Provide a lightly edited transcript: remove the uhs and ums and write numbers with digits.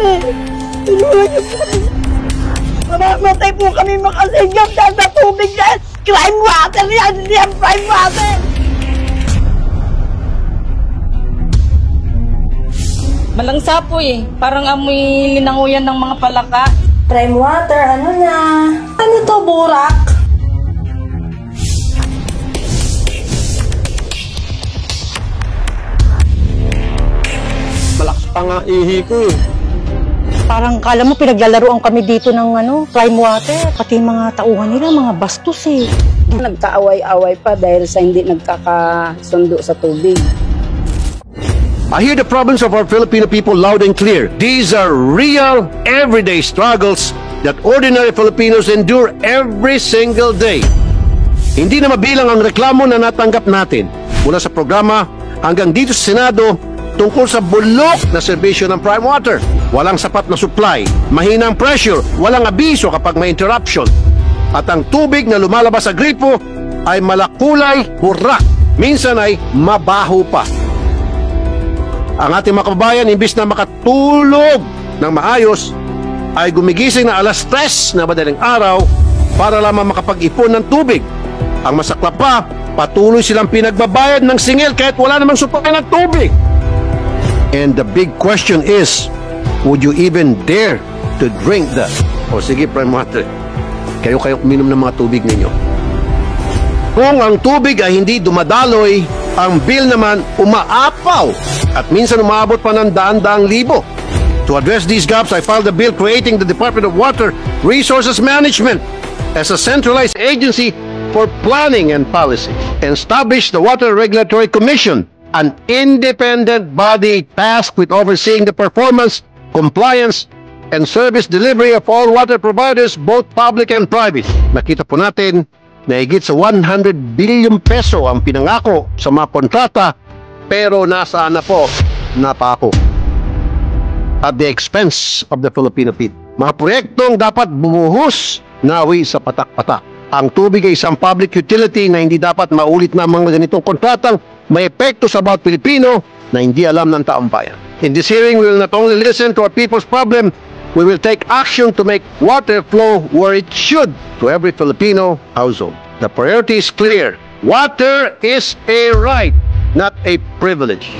kami. Tulungan niyo po kami. Mamamatay po kami makasinggap dahil sa tubig yan. Crime water yan, hindi ang prime water. Malangsa po eh. Parang amoy linanguyan ng mga palaka. Prime water, ano na? Ano to, burak? Malakas pa nga ihi ko eh. Parang kala mo pinaglalaroan kami dito ng prime water. Pati mga tauhan nila, mga bastos eh. Nagkaaway-away pa dahil sa hindi nagkakasundo sa tubig. I hear the problems of our Filipino people loud and clear. These are real, everyday struggles that ordinary Filipinos endure every single day. Hindi na mabilang ang reklamo na natanggap natin mula sa programa hanggang dito sa Senado tungkol sa bulok na serbisyo ng prime water. Walang sapat na supply, mahinang pressure, walang abiso kapag may interruption. At ang tubig na lumalabas sa gripo ay malakulay, burak, minsan ay mabaho pa. Ang ating mga kababayan, imbis na makatulog ng maayos, ay gumigising na alas 3 na madaling araw para lamang makapag-ipon ng tubig. Ang masaklap pa, patuloy silang pinagbabayad ng singil kahit wala namang supply ng tubig. And the big question is, would you even dare to drink that? O sige, prime water, kayo uminom ng mga tubig ninyo. Kung ang tubig ay hindi dumadaloy, ang bill naman umaapaw at minsan umabot pa ng daan-daang libo. To address these gaps, I filed a bill creating the Department of Water Resources Management as a centralized agency for planning and policy, and established the Water Regulatory Commission, an independent body tasked with overseeing the performance, compliance, and service delivery of all water providers, both public and private. Nakita po natin na higit sa 100 billion peso ang pinangako sa mga kontrata, pero nasaan na po? Napako. At the expense of the Filipino people. Mga proyektong dapat bumuhos, nawi sa patak-patak. Ang tubig ay isang public utility na hindi dapat maulit na mga ganitong kontratang may epekto sa bawat Pilipino na hindi alam ng taong bayan. In this hearing, we will not only listen to our people's problem, we will take action to make water flow where it should to every Filipino household. The priority is clear. Water is a right, not a privilege.